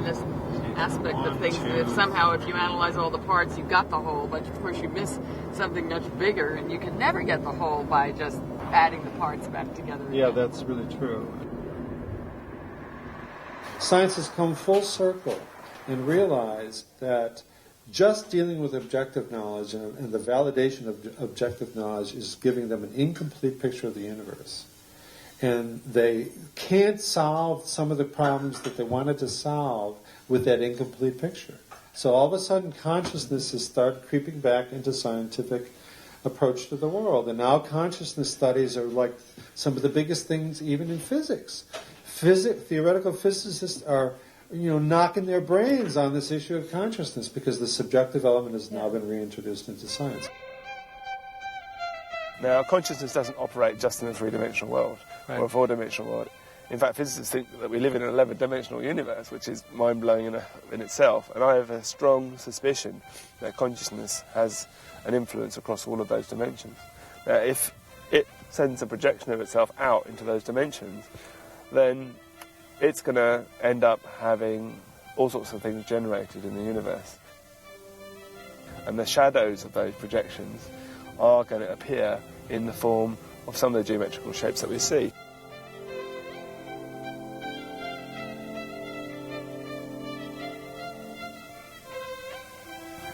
randomness aspect of things. That if somehow, if you analyze all the parts, you got the whole, but of course you miss something much bigger, and you can never get the whole by just adding the parts back together again. Yeah, that's really true. Science has come full circle and realized that just dealing with objective knowledge and the validation of objective knowledge is giving them an incomplete picture of the universe. And they can't solve some of the problems that they wanted to solve with that incomplete picture. So all of a sudden consciousness has started creeping back into scientific approach to the world. And now consciousness studies are like some of the biggest things even in physics. Theoretical physicists are knocking their brains on this issue of consciousness because the subjective element has now been reintroduced into science. Now, consciousness doesn't operate just in a three-dimensional world or a four-dimensional world. In fact, physicists think that we live in an 11-dimensional universe, which is mind-blowing in itself. And I have a strong suspicion that consciousness has an influence across all of those dimensions. Now, if it sends a projection of itself out into those dimensions, then it's going to end up having all sorts of things generated in the universe. And the shadows of those projections are going to appear in the form of some of the geometrical shapes that we see.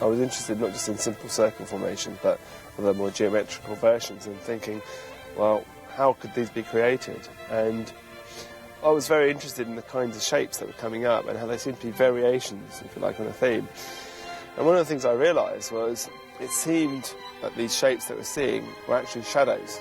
I was interested not just in simple circle formations, but the more geometrical versions, and thinking, well, how could these be created? And I was very interested in the kinds of shapes that were coming up and how there seemed to be variations, if you like, on a theme. And one of the things I realised was it seemed that these shapes that we're seeing were actually shadows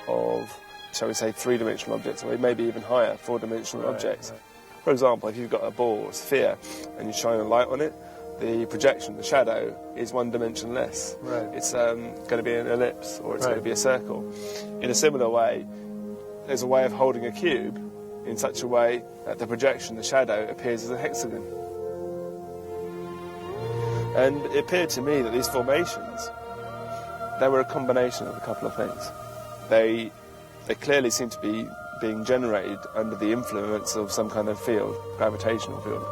of, shall we say, three-dimensional objects, or maybe even higher, four-dimensional objects. Right. For example, if you've got a ball or a sphere and you shine a light on it, the projection, the shadow, is one dimension less. Right. It's going to be an ellipse, or it's going to be a circle. In a similar way, there's a way of holding a cube in such a way that the projection, the shadow, appears as a hexagon. And it appeared to me that these formations, they were a combination of a couple of things. They clearly seem to be being generated under the influence of some kind of field, gravitational field.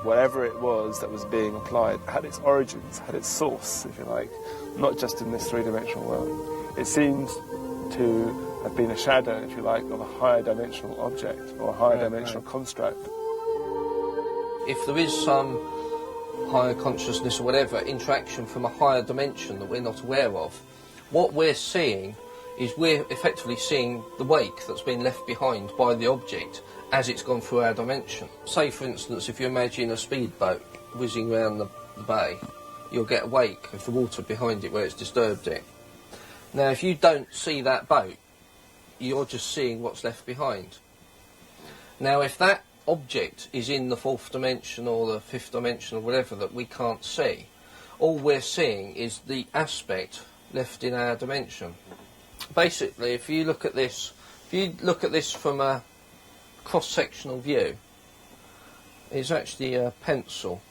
Whatever it was that was being applied had its origins, had its source, if you like, not just in this three-dimensional world. It seems to have been a shadow, if you like, of a higher dimensional object or a higher dimensional construct. If there is some higher consciousness or whatever interaction from a higher dimension that we're not aware of, what we're seeing is we're effectively seeing the wake that's been left behind by the object as it's gone through our dimension. Say, for instance, if you imagine a speedboat whizzing around the bay, you'll get a wake of the water behind it where it's disturbed it. Now, if you don't see that boat, you're just seeing what's left behind. Now, if that object is in the fourth dimension or the fifth dimension or whatever that we can't see, all we're seeing is the aspect left in our dimension. Basically, if you look at this from a cross-sectional view, it's actually a pencil.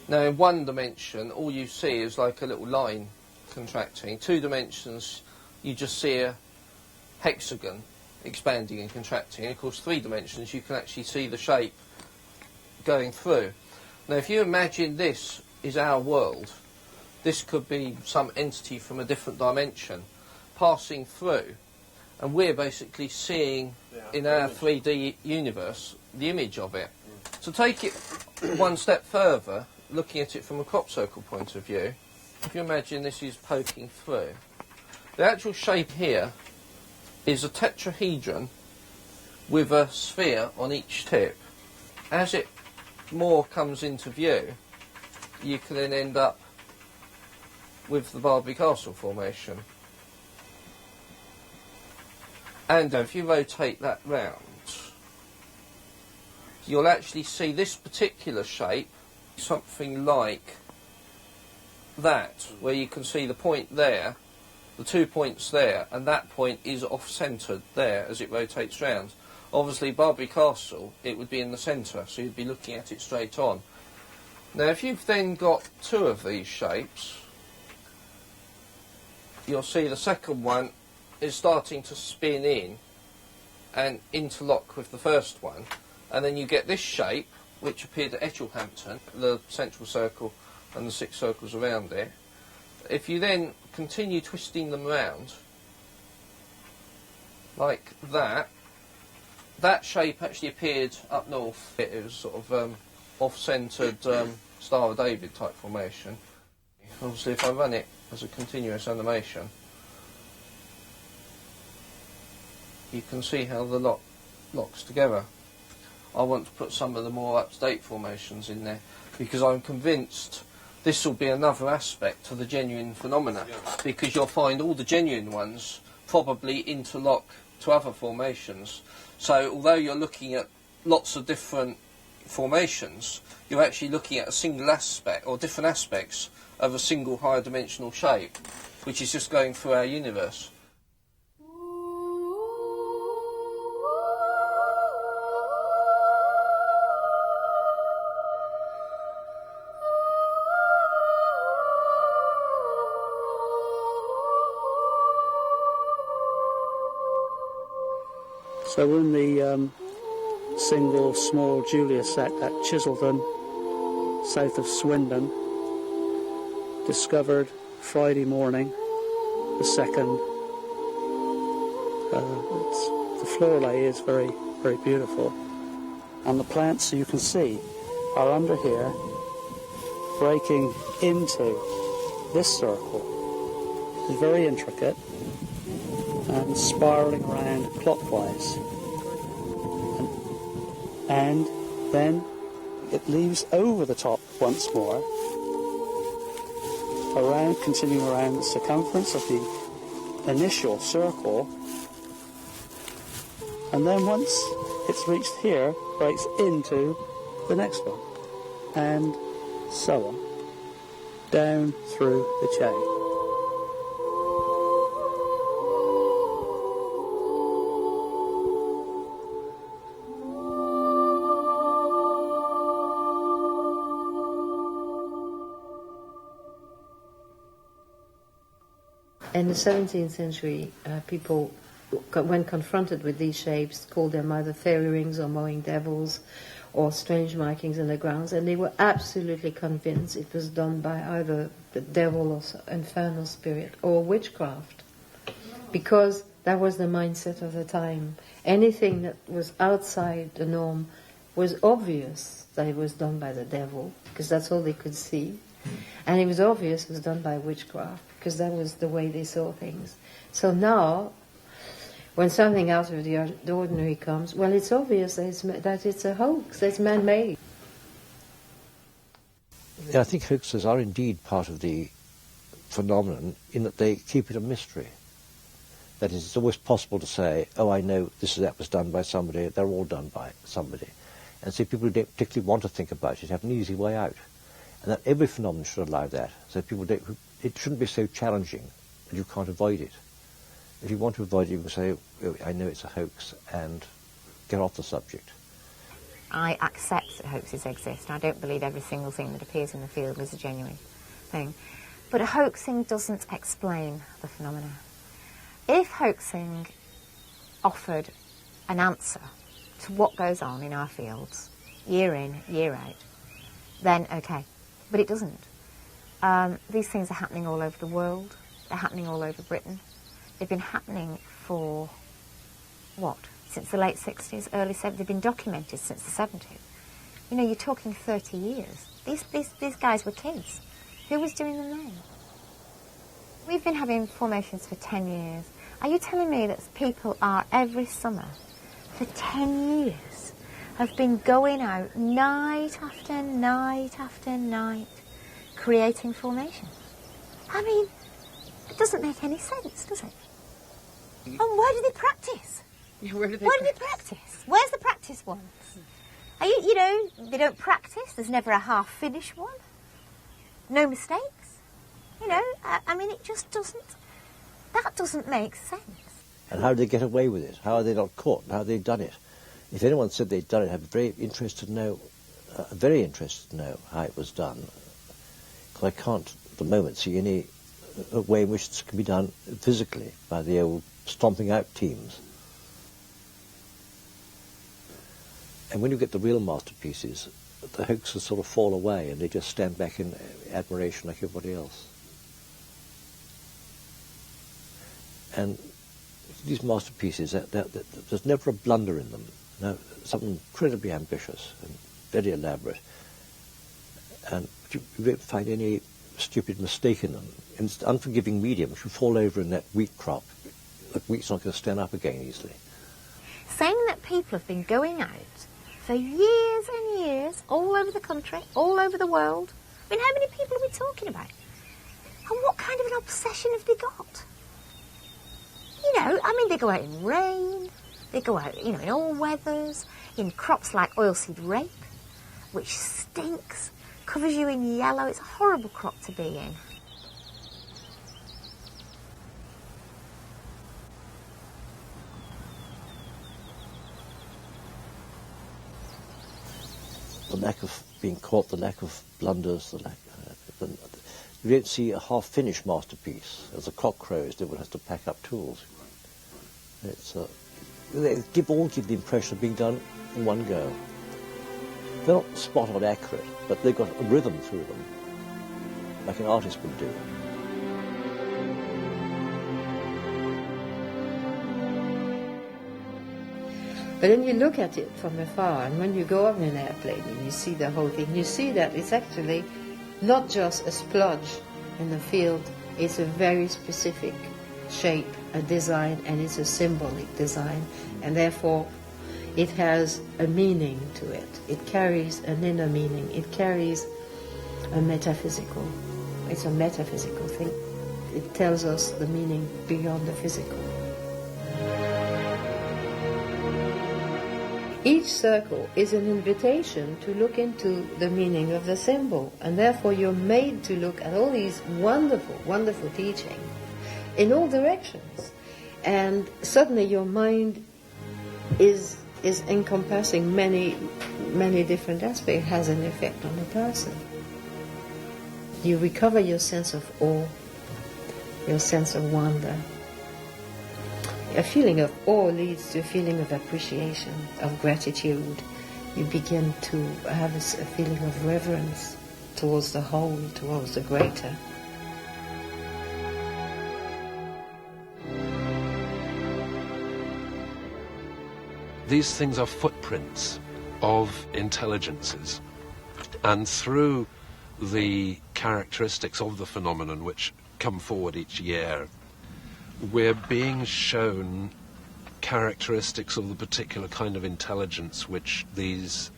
Now, in one dimension, all you see is like a little line contracting. 2 dimensions, you just see a hexagon expanding and contracting. And of course, 3 dimensions, you can actually see the shape going through. Now, if you imagine this is our world, this could be some entity from a different dimension passing through, and we're basically seeing in our 3D universe the image of it. To take it one step further, looking at it from a crop circle point of view, if you imagine this is poking through, the actual shape here is a tetrahedron with a sphere on each tip. As it more comes into view, you can then end up with the Barbary Castle formation. And if you rotate that round, you'll actually see this particular shape, something like that, where you can see the point there, the 2 points there, and that point is off-centred there as it rotates round. Obviously, Barbary Castle, it would be in the centre, so you'd be looking at it straight on. Now, if you've then got 2 of these shapes, you'll see the second one is starting to spin in and interlock with the first one, and then you get this shape which appeared at Etchelhampton, the central circle and the 6 circles around it. If you then continue twisting them round, like that, that shape actually appeared up north. It was sort of off-centred Star of David type formation. Obviously, if I run it as a continuous animation, you can see how the lot locks together. I want to put some of the more up-to-date formations in there because I'm convinced this will be another aspect to the genuine phenomena, because you'll find all the genuine ones probably interlock to other formations. So although you're looking at lots of different formations, you're actually looking at a single aspect or different aspects of a single higher dimensional shape, which is just going through our universe. So in the single small Julius sect at Chiselden, south of Swindon, discovered Friday morning, the 2nd. The floor lay is very, very beautiful. And the plants, you can see, are under here, breaking into this circle. It's very intricate and spiralling around clockwise. And then it leaves over the top once more, around, continuing around the circumference of the initial circle, and then once it's reached here, breaks into the next one, and so on, down through the chain. In the 17th century, people, when confronted with these shapes, called them either fairy rings or mowing devils or strange markings in the grounds, and they were absolutely convinced it was done by either the devil or infernal spirit or witchcraft, because that was the mindset of the time. Anything that was outside the norm was obvious that it was done by the devil, because that's all they could see. And it was obvious it was done by witchcraft, because that was the way they saw things. So now, when something out of the ordinary comes, well, it's obvious that it's a hoax, that it's man-made. Yeah, I think hoaxes are indeed part of the phenomenon in that they keep it a mystery. That is, it's always possible to say, oh, I know that was done by somebody, they're all done by somebody. And so people who don't particularly want to think about it have an easy way out. And that every phenomenon should allow that. So people it shouldn't be so challenging that you can't avoid it. If you want to avoid it, you can say, oh, I know it's a hoax, and get off the subject. I accept that hoaxes exist. I don't believe every single thing that appears in the field is a genuine thing. But a hoaxing doesn't explain the phenomena. If hoaxing offered an answer to what goes on in our fields, year in, year out, then okay. But it doesn't. These things are happening all over the world. They're happening all over Britain. They've been happening for, what, since the late 60s, early 70s. They've been documented since the 70s. You know, you're talking 30 years. These guys were kids. Who was doing them then? We've been having formations for 10 years. Are you telling me that people are every summer for 10 years have been going out night after night after night creating formations? I mean, it doesn't make any sense, does it? And where do they practice? Yeah, where do they practice? Where's the practice ones? Are you know, they don't practice. There's never a half-finished one. No mistakes. You know, I mean, it just doesn't... That doesn't make sense. And how do they get away with it? How are they not caught? How have they done it? If anyone said they'd done it, I'd be very interested to know how it was done. Because I can't, at the moment, see any way in which this can be done physically by the old stomping out teams. And when you get the real masterpieces, the hoaxes sort of fall away and they just stand back in admiration like everybody else. And these masterpieces, there's never a blunder in them. No, something incredibly ambitious and very elaborate. And you won't find any stupid mistake in them. And it's the unforgiving medium which will fall over in that wheat crop. That wheat's not going to stand up again easily. Saying that people have been going out for years and years, all over the country, all over the world. I mean, how many people are we talking about? And what kind of an obsession have they got? You know, I mean, they go out in rain, they go out, you know, in all weathers, in crops like oilseed rape, which stinks, covers you in yellow. It's a horrible crop to be in. The lack of being caught, the lack of blunders, you don't see a half-finished masterpiece. As a cock crows, everyone has to pack up tools. It's they all give the impression of being done in one go. They're not spot-on accurate, but they've got a rhythm through them, like an artist would do. But then you look at it from afar, and when you go up in an airplane and you see the whole thing, you see that it's actually not just a splodge in the field, it's a very specific shape, a design, and it's a symbolic design, and therefore it has a meaning to it. It carries an inner meaning. It carries a metaphysical. It's a metaphysical thing. It tells us the meaning beyond the physical. Each circle is an invitation to look into the meaning of the symbol, and therefore you're made to look at all these wonderful, wonderful teachings in all directions. And suddenly your mind is encompassing many, many different aspects. It has an effect on the person. You recover your sense of awe, your sense of wonder. A feeling of awe leads to a feeling of appreciation, of gratitude. You begin to have a feeling of reverence towards the whole, towards the greater. These things are footprints of intelligences, and through the characteristics of the phenomenon which come forward each year, we're being shown characteristics of the particular kind of intelligence which these...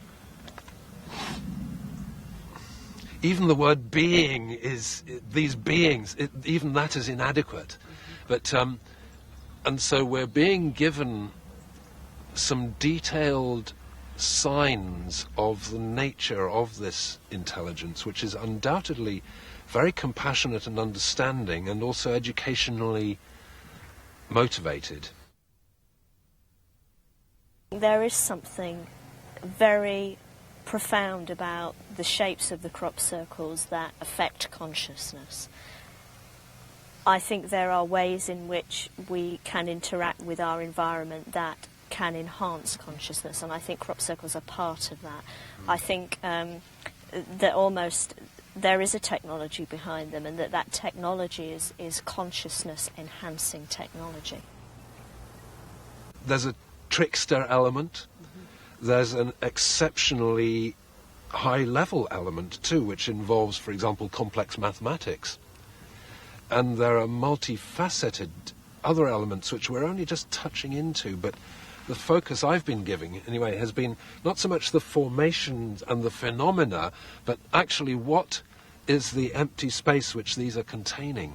Even the word being is... These beings, even that is inadequate. But, and so we're being given some detailed signs of the nature of this intelligence, which is undoubtedly very compassionate and understanding, and also educationally motivated. There is something very profound about the shapes of the crop circles that affect consciousness. I think there are ways in which we can interact with our environment that can enhance consciousness, and I think crop circles are part of that. I think that there is a technology behind them, and that technology is consciousness enhancing technology. There's a trickster element. There's an exceptionally high level element too, which involves, for example, complex mathematics. And there are multifaceted other elements which we're only just touching into, but the focus I've been giving, anyway, has been not so much the formations and the phenomena, but actually what is the empty space which these are containing,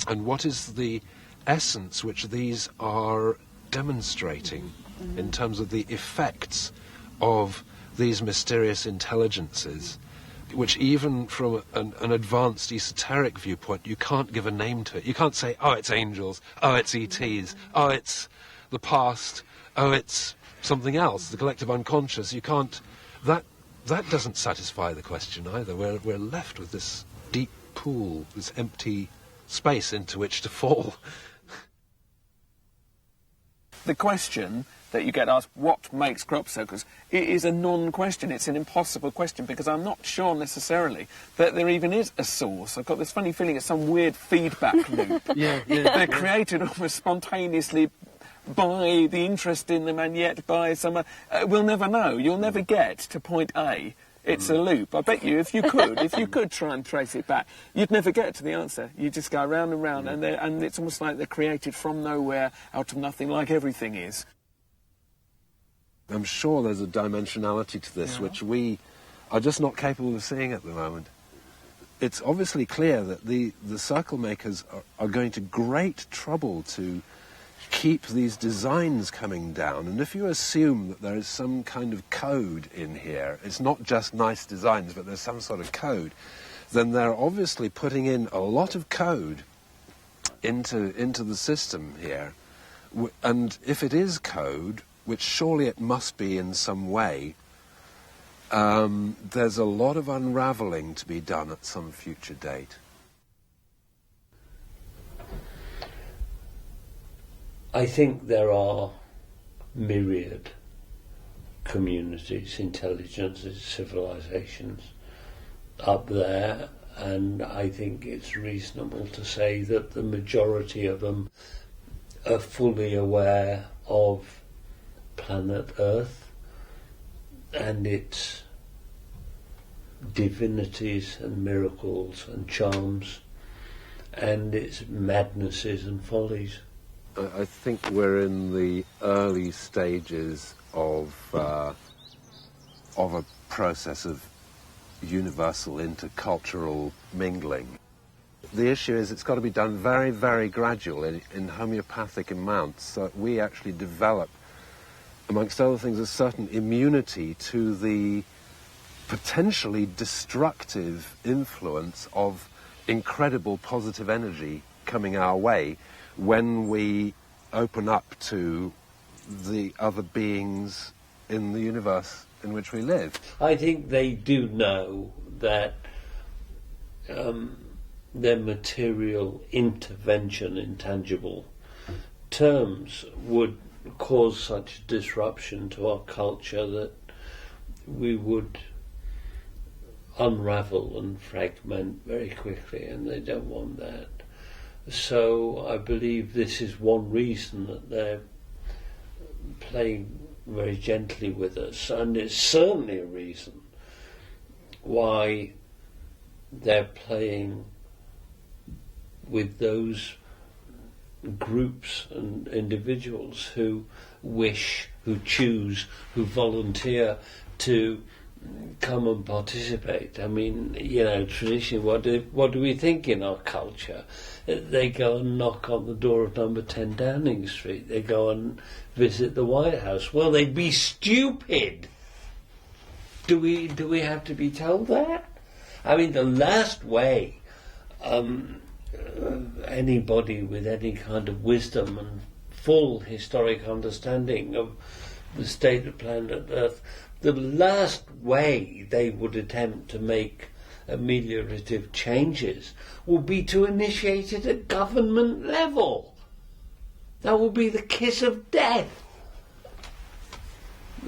and what is the essence which these are demonstrating in terms of the effects of these mysterious intelligences, which even from an advanced esoteric viewpoint, you can't give a name to it. You can't say, oh, it's angels, oh, it's ETs, oh, it's the past, oh, it's something else, the collective unconscious. You can't... That doesn't satisfy the question either. We're left with this deep pool, this empty space into which to fall. the question that you get asked, what makes crop circles, it is a non-question. It's an impossible question, because I'm not sure necessarily that there even is a source. I've got this funny feeling it's some weird feedback loop. They're created almost spontaneously by the interest in them, and yet by some... we'll never know. You'll never get to point A. It's a loop. I bet you, if you could try and trace it back, you'd never get to the answer. You just go round and round, and it's almost like they're created from nowhere, out of nothing, like everything is. I'm sure there's a dimensionality to this which we are just not capable of seeing at the moment. It's obviously clear that the circle makers are going to great trouble to keep these designs coming down, and if you assume that there is some kind of code in here, it's not just nice designs, but there's some sort of code, then they're obviously putting in a lot of code into the system here. And if it is code, which surely it must be in some way, there's a lot of unravelling to be done at some future date. I think there are myriad communities, intelligences, civilizations up there, and I think it's reasonable to say that the majority of them are fully aware of planet Earth and its divinities and miracles and charms and its madnesses and follies. I think we're in the early stages of a process of universal intercultural mingling. The issue is it's got to be done very, very gradual in homeopathic amounts, so that we actually develop, amongst other things, a certain immunity to the potentially destructive influence of incredible positive energy coming our way when we open up to the other beings in the universe in which we live. I think they do know that their material intervention in tangible terms would cause such disruption to our culture that we would unravel and fragment very quickly, and they don't want that. So I believe this is one reason that they're playing very gently with us, and it's certainly a reason why they're playing with those groups and individuals who wish, who choose, who volunteer to come and participate. I mean, you know, traditionally, what do we think in our culture? They go and knock on the door of number 10 Downing Street. They go and visit the White House. Well, they'd be stupid. Do we have to be told that? I mean, the last way anybody with any kind of wisdom and full historic understanding of the state of planet Earth, the last way they would attempt to make ameliorative changes will be to initiate it at government level. That will be the kiss of death.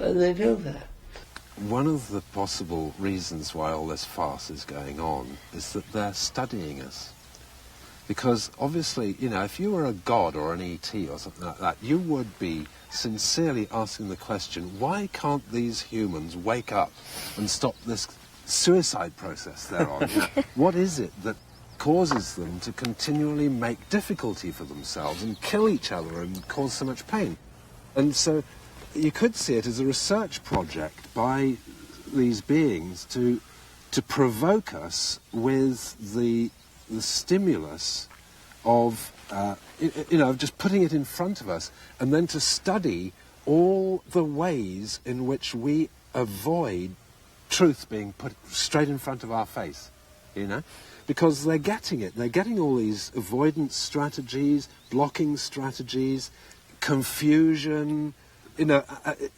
And they know that. One of the possible reasons why all this farce is going on is that they're studying us. Because obviously, you know, if you were a god or an ET or something like that, you would be sincerely asking the question, why can't these humans wake up and stop this suicide process they're on? You know, what is it that causes them to continually make difficulty for themselves and kill each other and cause so much pain? And so you could see it as a research project by these beings to provoke us with the stimulus of, just putting it in front of us, and then to study all the ways in which we avoid truth being put straight in front of our face, you know? Because they're getting it. They're getting all these avoidance strategies, blocking strategies, confusion. You know,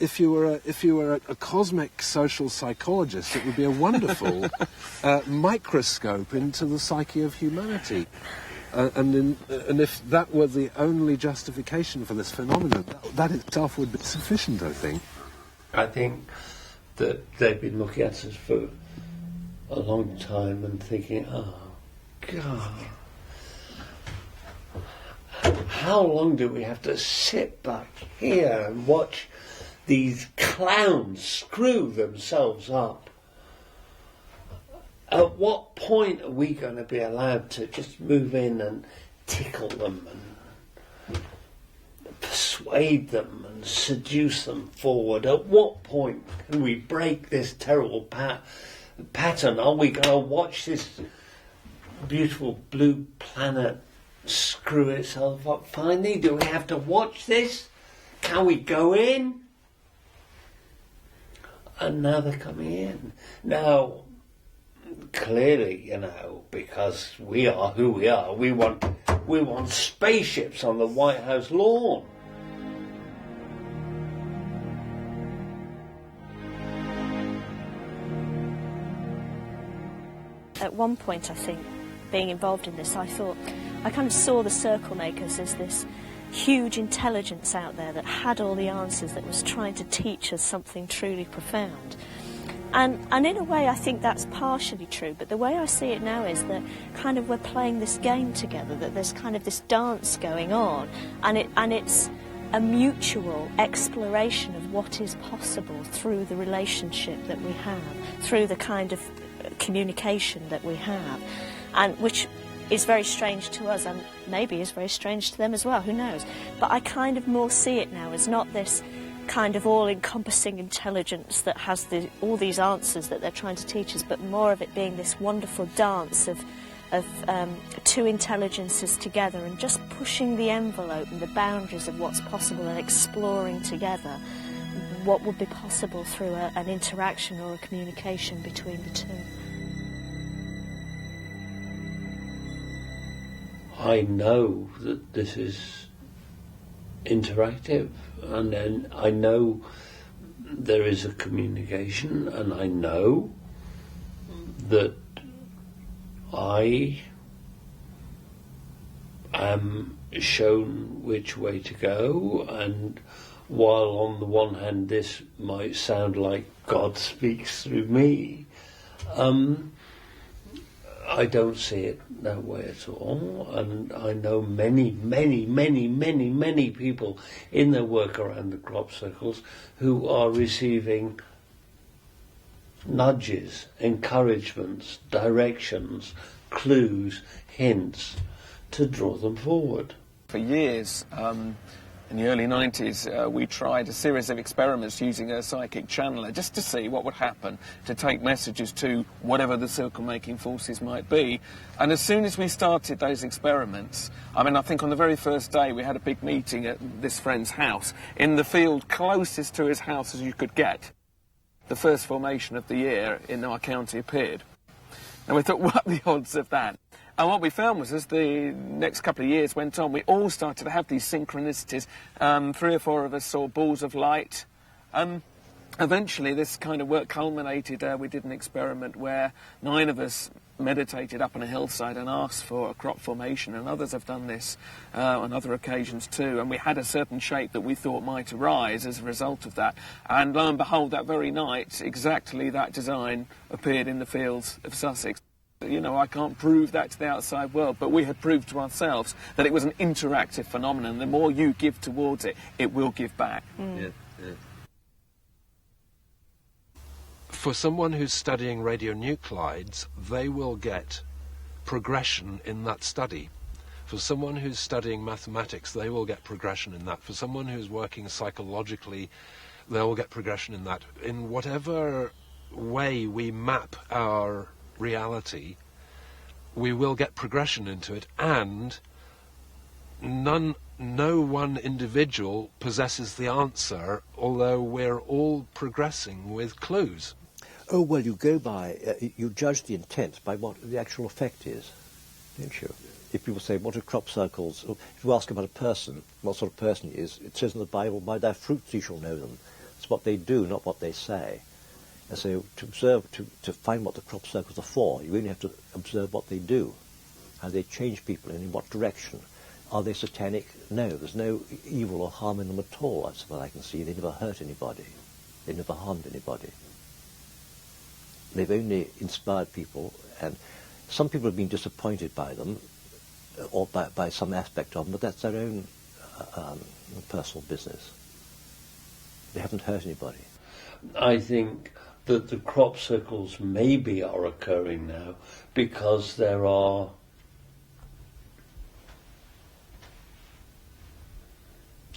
if you were a cosmic social psychologist, it would be a wonderful microscope into the psyche of humanity. And if that were the only justification for this phenomenon, that itself would be sufficient, I think. I think that they've been looking at us for a long time and thinking, oh, God, how long do we have to sit back here and watch these clowns screw themselves up? At what point are we going to be allowed to just move in and tickle them and persuade them and seduce them forward? At what point can we break this terrible pattern? Are we going to watch this beautiful blue planet screw itself up finally? Do we have to watch this? Can we go in? And now they're coming in. Now, clearly, because we are who we are, we want spaceships on the White House lawn. At one point, I think, being involved in this, I kind of saw the circle makers as this huge intelligence out there that had all the answers, that was trying to teach us something truly profound. And in a way, I think that's partially true, but the way I see it now is that kind of we're playing this game together, that there's kind of this dance going on, and it's a mutual exploration of what is possible through the relationship that we have, through the kind of communication that we have, and which is very strange to us and maybe is very strange to them as well, who knows. But I kind of more see it now as not this kind of all-encompassing intelligence that has all these answers that they're trying to teach us, but more of it being this wonderful dance of two intelligences together and just pushing the envelope and the boundaries of what's possible and exploring together what would be possible through an interaction or a communication between the two. I know that this is interactive, and then I know there is a communication, and I know that I am shown which way to go, and while on the one hand this might sound like God speaks through me, I don't see it that way at all, and I know many people in their work around the crop circles who are receiving nudges, encouragements, directions, clues, hints to draw them forward. For years, in the early 90s, we tried a series of experiments using a psychic channeler just to see what would happen to take messages to whatever the circle-making forces might be. And as soon as we started those experiments, I think on the very first day we had a big meeting at this friend's house, in the field closest to his house as you could get. The first formation of the year in our county appeared. And we thought, what are the odds of that? And what we found was, as the next couple of years went on, we all started to have these synchronicities. 3 or 4 of us saw balls of light. Eventually, this kind of work culminated. We did an experiment where 9 of us meditated up on a hillside and asked for a crop formation, and others have done this on other occasions too. And we had a certain shape that we thought might arise as a result of that. And lo and behold, that very night, exactly that design appeared in the fields of Sussex. I can't prove that to the outside world, but we had proved to ourselves that it was an interactive phenomenon. The more you give towards it, it will give back. Yeah. For someone who's studying radionuclides, they will get progression in that study. For someone who's studying mathematics, they will get progression in that. For someone who's working psychologically, they will get progression in that. In whatever way we map our reality, we will get progression into it, and no one individual possesses the answer, although we're all progressing with clues. Oh, well, you go by, you judge the intent by what the actual effect is, don't you? If people say, what are crop circles? If you ask about a person, what sort of person he is, it says in the Bible, by their fruits you shall know them. It's what they do, not what they say. And so to observe, to find what the crop circles are for, you only have to observe what they do. How they change people and in what direction. Are they satanic? No, there's no evil or harm in them at all, as far as I can see. They never hurt anybody. They never harmed anybody. They've only inspired people, and some people have been disappointed by them, or by some aspect of them, but that's their own personal business. They haven't hurt anybody. I think that the crop circles maybe are occurring now because there are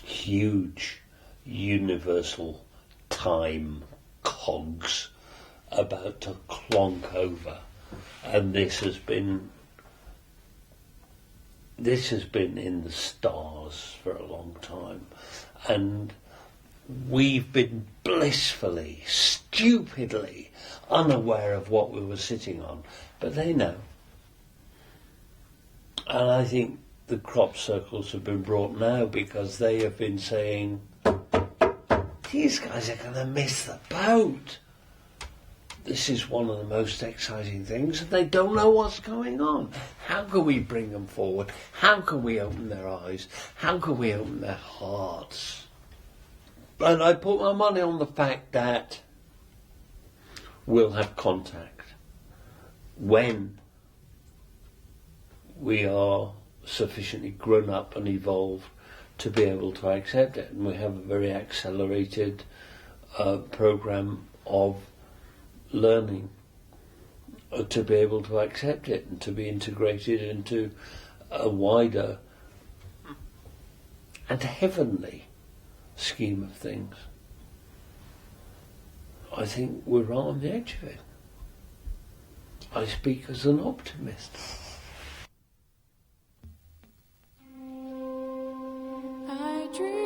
huge universal time cogs about to clonk over, and this has been in the stars for a long time, and we've been blissfully, stupidly unaware of what we were sitting on, but they know. And I think the crop circles have been brought now because they have been saying, these guys are going to miss the boat. This is one of the most exciting things, and they don't know what's going on. How can we bring them forward? How can we open their eyes? How can we open their hearts? And I put my money on the fact that we'll have contact when we are sufficiently grown up and evolved to be able to accept it. And we have a very accelerated program of learning to be able to accept it and to be integrated into a wider and heavenly scheme of things. I think we're right on the edge of it. I speak as an optimist. I dream